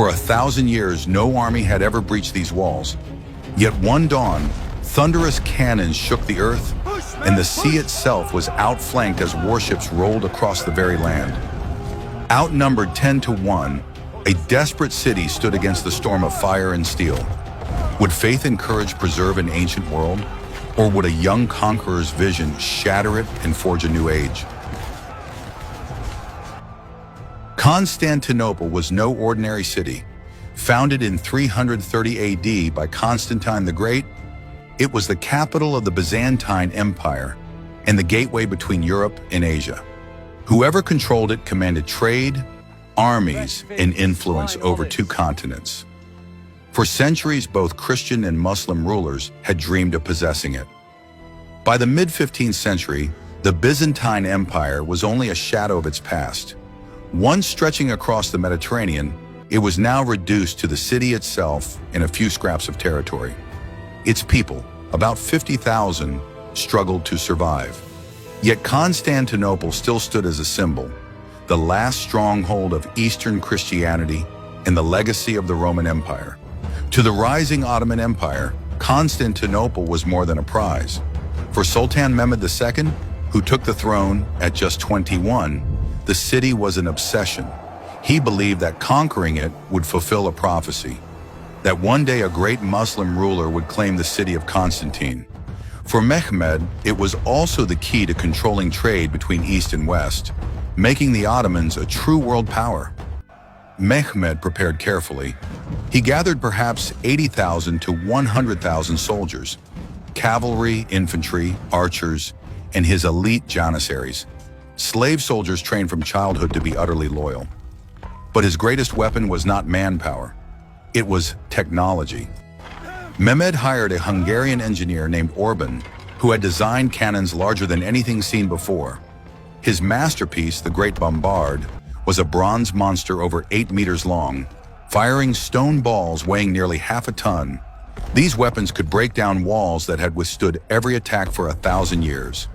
For 1,000 years, no army had ever breached these walls. Yet one dawn, thunderous cannons shook the earth, and the sea itself was outflanked as warships rolled across the very land. Outnumbered 10 to 1, a desperate city stood against the storm of fire and steel. Would faith and courage preserve an ancient world, or would a young conqueror's vision shatter it and forge a new age? Constantinople was no ordinary city. Founded in 330 AD by Constantine the Great, it was the capital of the Byzantine Empire and the gateway between Europe and Asia. Whoever controlled it commanded trade, armies, and influence over 2 continents. For centuries, both Christian and Muslim rulers had dreamed of possessing it. By the mid-15th century, the Byzantine Empire was only a shadow of its past. Once stretching across the Mediterranean, it was now reduced to the city itself and a few scraps of territory. Its people, about 50,000, struggled to survive. Yet Constantinople still stood as a symbol, the last stronghold of Eastern Christianity and the legacy of the Roman Empire. To the rising Ottoman Empire, Constantinople was more than a prize. For Sultan Mehmed II, who took the throne at just 21, the city was an obsession. He believed that conquering it would fulfill a prophecy, that one day a great Muslim ruler would claim the city of Constantine. For Mehmed, it was also the key to controlling trade between East and West, making the Ottomans a true world power. Mehmed prepared carefully. He gathered perhaps 80,000 to 100,000 soldiers, cavalry, infantry, archers, and his elite Janissaries, slave soldiers trained from childhood to be utterly loyal. But his greatest weapon was not manpower. It was technology. Mehmed hired a Hungarian engineer named Orban, who had designed cannons larger than anything seen before. His masterpiece, the Great Bombard, was a bronze monster over 8 meters long, firing stone balls weighing nearly half a ton. These weapons could break down walls that had withstood every attack for 1,000 years.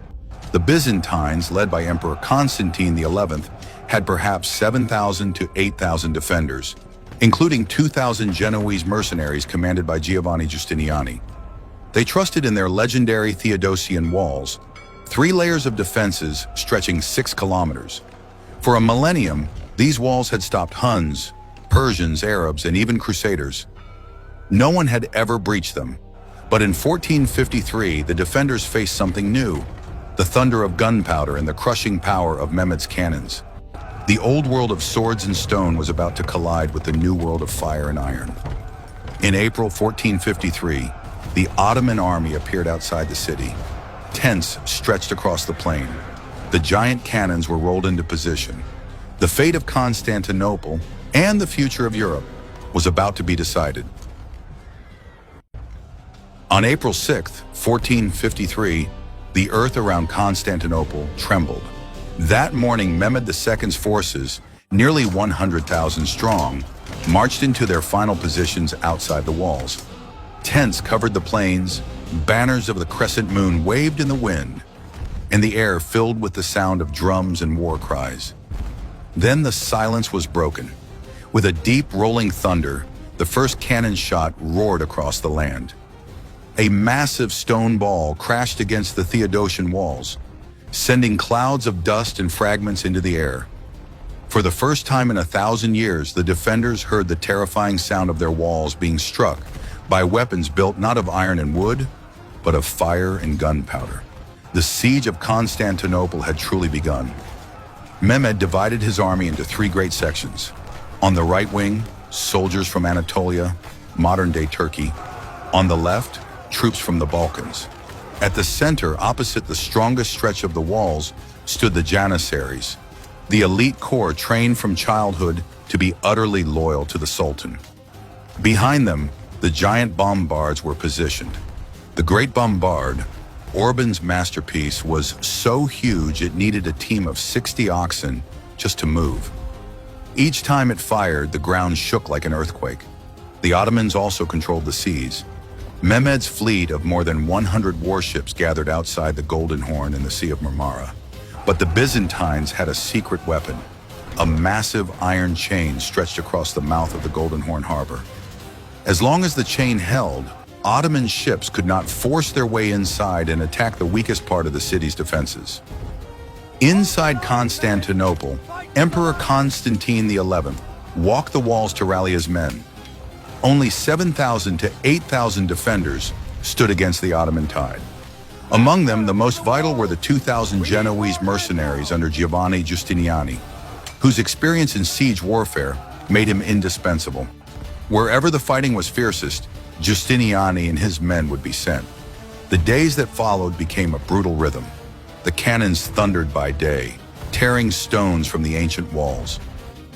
The Byzantines, led by Emperor Constantine XI, had perhaps 7,000 to 8,000 defenders, including 2,000 Genoese mercenaries commanded by Giovanni Giustiniani. They trusted in their legendary Theodosian Walls, 3 layers of defenses stretching 6 kilometers. For a millennium, these walls had stopped Huns, Persians, Arabs, and even Crusaders. No one had ever breached them. But in 1453, the defenders faced something new, the thunder of gunpowder and the crushing power of Mehmed's cannons. The old world of swords and stone was about to collide with the new world of fire and iron. In April 1453, the Ottoman army appeared outside the city. Tents stretched across the plain. The giant cannons were rolled into position. The fate of Constantinople and the future of Europe was about to be decided. On April 6, 1453, the earth around Constantinople trembled. That morning, Mehmed II's forces, nearly 100,000 strong, marched into their final positions outside the walls. Tents covered the plains, banners of the crescent moon waved in the wind, and the air filled with the sound of drums and war cries. Then the silence was broken. With a deep rolling thunder, the first cannon shot roared across the land. A massive stone ball crashed against the Theodosian Walls, sending clouds of dust and fragments into the air. For the first time in 1,000 years, the defenders heard the terrifying sound of their walls being struck by weapons built not of iron and wood, but of fire and gunpowder. The siege of Constantinople had truly begun. Mehmed divided his army into 3 great sections. On the right wing, soldiers from Anatolia, modern-day Turkey. On the left, troops from the Balkans. At the center, opposite the strongest stretch of the walls, stood the Janissaries, the elite corps trained from childhood to be utterly loyal to the Sultan. Behind them, the giant bombards were positioned. The Great Bombard, Orban's masterpiece, was so huge it needed a team of 60 oxen just to move. Each time it fired, the ground shook like an earthquake. The Ottomans also controlled the seas. Mehmed's fleet of more than 100 warships gathered outside the Golden Horn in the Sea of Marmara. But the Byzantines had a secret weapon, a massive iron chain stretched across the mouth of the Golden Horn harbor. As long as the chain held, Ottoman ships could not force their way inside and attack the weakest part of the city's defenses. Inside Constantinople, Emperor Constantine XI walked the walls to rally his men. Only 7,000 to 8,000 defenders stood against the Ottoman tide. Among them, the most vital were the 2,000 Genoese mercenaries under Giovanni Giustiniani, whose experience in siege warfare made him indispensable. Wherever the fighting was fiercest, Giustiniani and his men would be sent. The days that followed became a brutal rhythm. The cannons thundered by day, tearing stones from the ancient walls.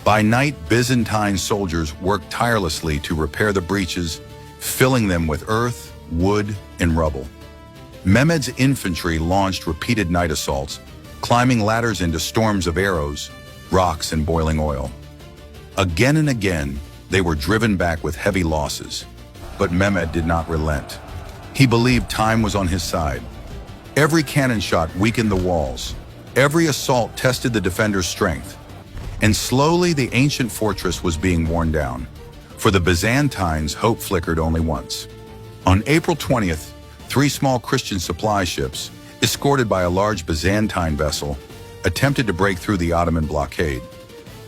By night, Byzantine soldiers worked tirelessly to repair the breaches, filling them with earth, wood, and rubble. Mehmed's infantry launched repeated night assaults, climbing ladders into storms of arrows, rocks, and boiling oil. Again and again, they were driven back with heavy losses, but Mehmed did not relent. He believed time was on his side. Every cannon shot weakened the walls. Every assault tested the defenders' strength. And slowly the ancient fortress was being worn down. For the Byzantines, hope flickered only once. On April 20th, 3 small Christian supply ships, escorted by a large Byzantine vessel, attempted to break through the Ottoman blockade.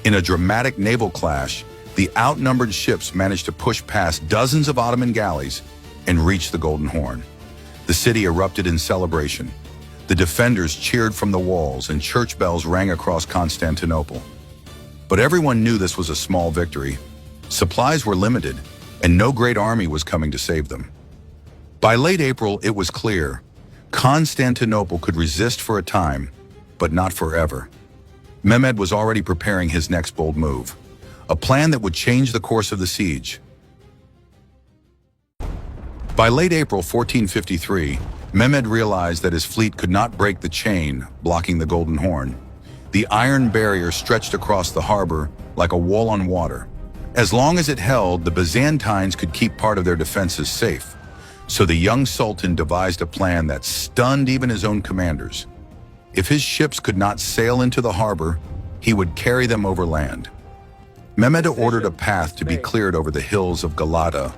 In a dramatic naval clash, the outnumbered ships managed to push past dozens of Ottoman galleys and reach the Golden Horn. The city erupted in celebration. The defenders cheered from the walls and church bells rang across Constantinople. But everyone knew this was a small victory. Supplies were limited, and no great army was coming to save them. By late April, it was clear Constantinople could resist for a time, but not forever. Mehmed was already preparing his next bold move, a plan that would change the course of the siege. By late April 1453, Mehmed realized that his fleet could not break the chain blocking the Golden Horn. The iron barrier stretched across the harbor like a wall on water. As long as it held, the Byzantines could keep part of their defenses safe. So the young Sultan devised a plan that stunned even his own commanders. If his ships could not sail into the harbor, he would carry them overland. Mehmed ordered a path to be cleared over the hills of Galata,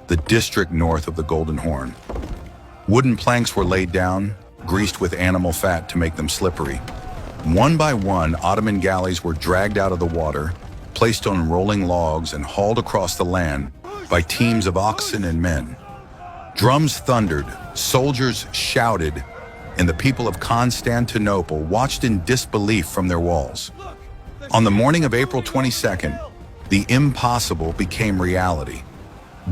the district north of the Golden Horn. Wooden planks were laid down, greased with animal fat to make them slippery. One by one, Ottoman galleys were dragged out of the water, placed on rolling logs, and hauled across the land by teams of oxen and men. Drums thundered, soldiers shouted, and the people of Constantinople watched in disbelief from their walls. On the morning of April 22nd, the impossible became reality.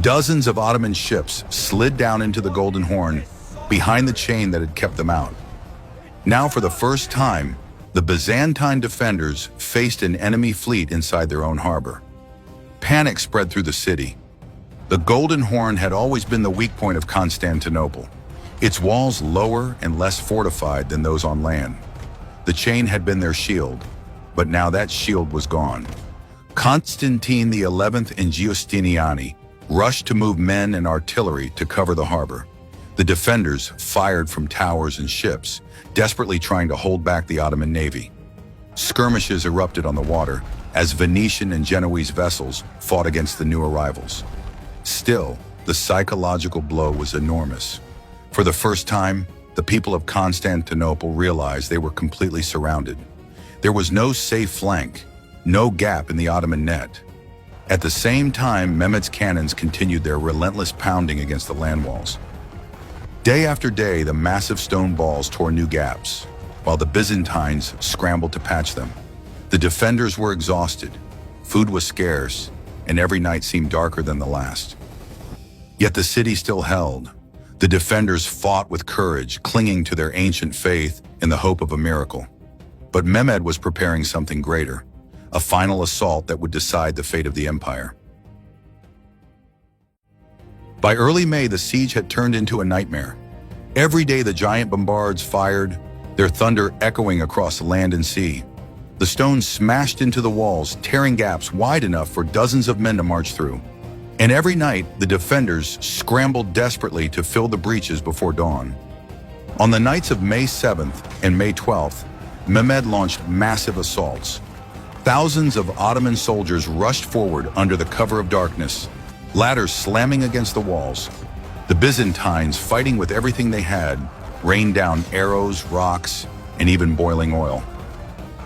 Dozens of Ottoman ships slid down into the Golden Horn behind the chain that had kept them out. Now, for the first time, the Byzantine defenders faced an enemy fleet inside their own harbor. Panic spread through the city. The Golden Horn had always been the weak point of Constantinople, its walls lower and less fortified than those on land. The chain had been their shield, but now that shield was gone. Constantine XI and Giustiniani rushed to move men and artillery to cover the harbor. The defenders fired from towers and ships, desperately trying to hold back the Ottoman navy. Skirmishes erupted on the water as Venetian and Genoese vessels fought against the new arrivals. Still, the psychological blow was enormous. For the first time, the people of Constantinople realized they were completely surrounded. There was no safe flank, no gap in the Ottoman net. At the same time, Mehmed's cannons continued their relentless pounding against the land walls. Day after day, the massive stone balls tore new gaps, while the Byzantines scrambled to patch them. The defenders were exhausted, food was scarce, and every night seemed darker than the last. Yet the city still held. The defenders fought with courage, clinging to their ancient faith in the hope of a miracle. But Mehmed was preparing something greater, a final assault that would decide the fate of the empire. By early May, the siege had turned into a nightmare. Every day the giant bombards fired, their thunder echoing across land and sea. The stones smashed into the walls, tearing gaps wide enough for dozens of men to march through. And every night, the defenders scrambled desperately to fill the breaches before dawn. On the nights of May 7th and May 12th, Mehmed launched massive assaults. Thousands of Ottoman soldiers rushed forward under the cover of darkness, ladders slamming against the walls. The Byzantines, fighting with everything they had, rained down arrows, rocks, and even boiling oil.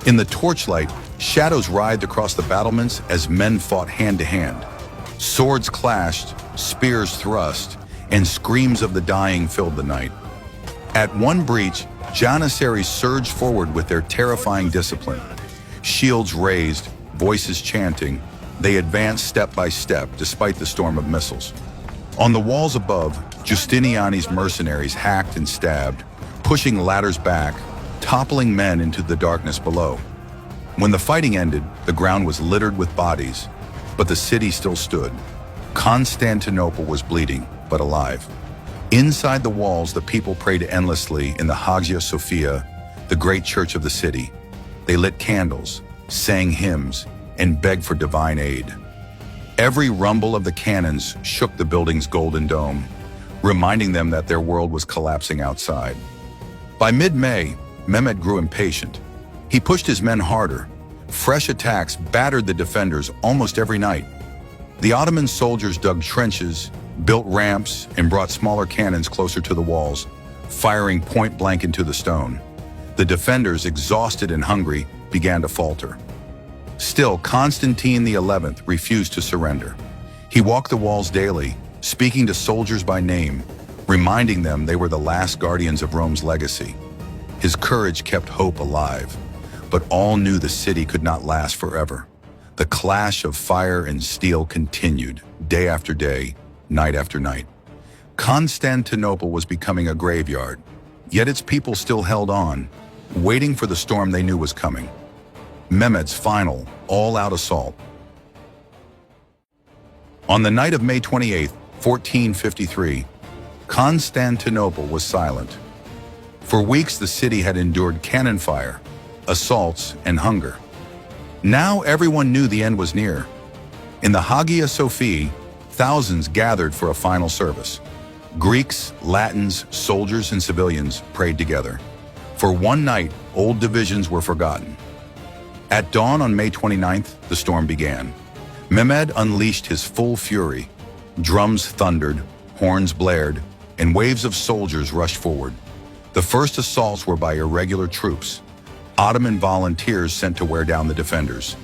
In the torchlight, shadows writhed across the battlements as men fought hand to hand. Swords clashed, spears thrust, and screams of the dying filled the night. At one breach, Janissaries surged forward with their terrifying discipline. Shields raised, voices chanting, they advanced step by step despite the storm of missiles. On the walls above, Justiniani's mercenaries hacked and stabbed, pushing ladders back, toppling men into the darkness below. When the fighting ended, the ground was littered with bodies, but the city still stood. Constantinople was bleeding, but alive. Inside the walls, the people prayed endlessly in the Hagia Sophia, the great church of the city. They lit candles, sang hymns, and begged for divine aid. Every rumble of the cannons shook the building's golden dome, reminding them that their world was collapsing outside. By mid-May, Mehmed grew impatient. He pushed his men harder. Fresh attacks battered the defenders almost every night. The Ottoman soldiers dug trenches, built ramps, and brought smaller cannons closer to the walls, firing point blank into the stone. The defenders, exhausted and hungry, began to falter. Still, Constantine XI refused to surrender. He walked the walls daily, speaking to soldiers by name, reminding them they were the last guardians of Rome's legacy. His courage kept hope alive, but all knew the city could not last forever. The clash of fire and steel continued, day after day, night after night. Constantinople was becoming a graveyard, yet its people still held on, waiting for the storm they knew was coming. Mehmed's final, all-out assault. On the night of May 28, 1453, Constantinople was silent. For weeks, the city had endured cannon fire, assaults, and hunger. Now everyone knew the end was near. In the Hagia Sophia, thousands gathered for a final service. Greeks, Latins, soldiers, and civilians prayed together. For one night, old divisions were forgotten. At dawn on May 29th, the storm began. Mehmed unleashed his full fury. Drums thundered, horns blared, and waves of soldiers rushed forward. The first assaults were by irregular troops, Ottoman volunteers sent to wear down the defenders.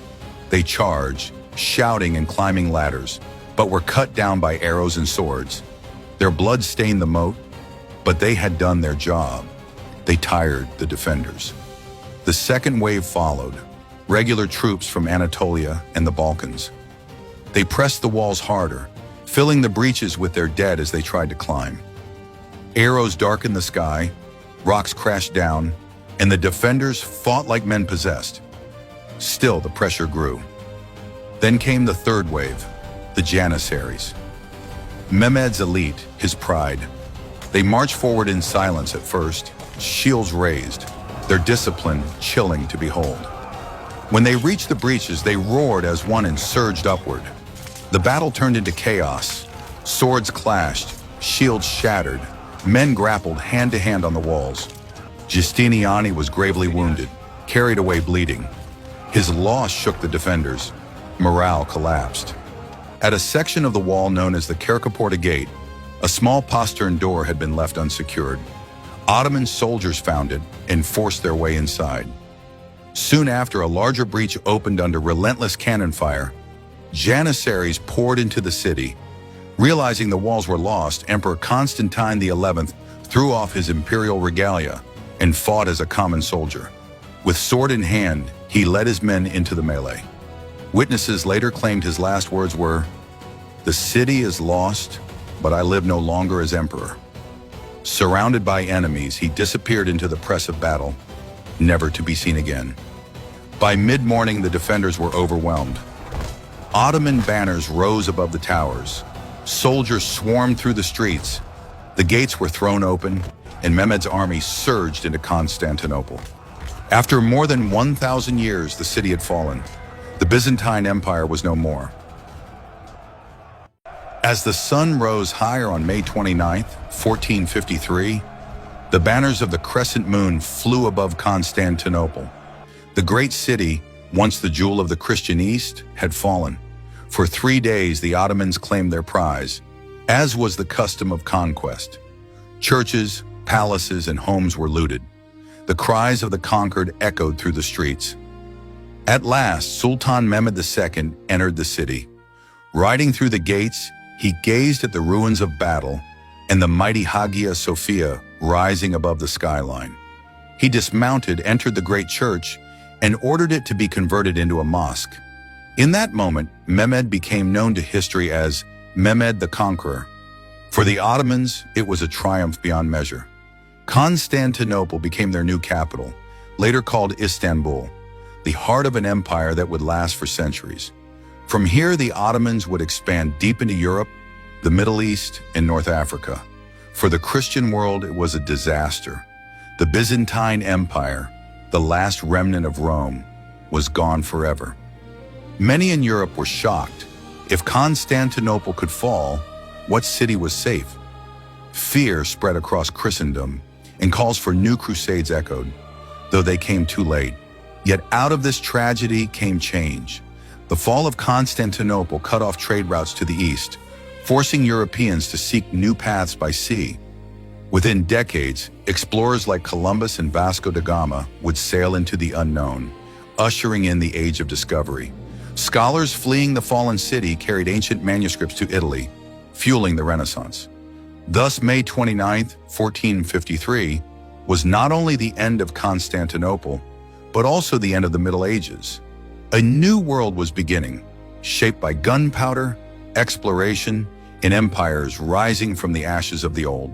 They charged, shouting and climbing ladders, but were cut down by arrows and swords. Their blood stained the moat, but they had done their job. They tired the defenders. The second wave followed, regular troops from Anatolia and the Balkans. They pressed the walls harder, filling the breaches with their dead as they tried to climb. Arrows darkened the sky, rocks crashed down, and the defenders fought like men possessed. Still, the pressure grew. Then came the third wave, the Janissaries. Mehmed's elite, his pride. They marched forward in silence at first, shields raised, their discipline chilling to behold. When they reached the breaches, they roared as one and surged upward. The battle turned into chaos. Swords clashed, shields shattered, men grappled hand to hand on the walls. Justiniani was gravely wounded, carried away bleeding. His loss shook the defenders. Morale collapsed. At a section of the wall known as the Kerkaporta Gate, a small postern door had been left unsecured. Ottoman soldiers found it and forced their way inside. Soon after, a larger breach opened under relentless cannon fire. Janissaries poured into the city. Realizing the walls were lost, Emperor Constantine XI threw off his imperial regalia and fought as a common soldier. With sword in hand, he led his men into the melee. Witnesses later claimed his last words were, "The city is lost, but I live no longer as emperor." Surrounded by enemies, he disappeared into the press of battle, never to be seen again. By mid-morning, the defenders were overwhelmed. Ottoman banners rose above the towers. Soldiers swarmed through the streets. The gates were thrown open, and Mehmed's army surged into Constantinople. After more than 1,000 years, the city had fallen. The Byzantine Empire was no more. As the sun rose higher on May 29th, 1453, the banners of the crescent moon flew above Constantinople. The great city, once the jewel of the Christian East, had fallen. For 3 days, the Ottomans claimed their prize, as was the custom of conquest. Churches, palaces, and homes were looted. The cries of the conquered echoed through the streets. At last, Sultan Mehmed II entered the city. Riding through the gates, he gazed at the ruins of battle and the mighty Hagia Sophia rising above the skyline. He dismounted, entered the great church, and ordered it to be converted into a mosque. In that moment, Mehmed became known to history as Mehmed the Conqueror. For the Ottomans, it was a triumph beyond measure. Constantinople became their new capital, later called Istanbul, the heart of an empire that would last for centuries. From here, the Ottomans would expand deep into Europe, the Middle East, and North Africa. For the Christian world, it was a disaster. The Byzantine Empire, the last remnant of Rome, was gone forever. Many in Europe were shocked. If Constantinople could fall, what city was safe? Fear spread across Christendom, and calls for new crusades echoed, though they came too late. Yet out of this tragedy came change. The fall of Constantinople cut off trade routes to the east, forcing Europeans to seek new paths by sea. Within decades, explorers like Columbus and Vasco da Gama would sail into the unknown, ushering in the age of discovery. Scholars fleeing the fallen city carried ancient manuscripts to Italy, fueling the Renaissance. Thus, May 29, 1453, was not only the end of Constantinople, but also the end of the Middle Ages. A new world was beginning, shaped by gunpowder, exploration, and empires rising from the ashes of the old.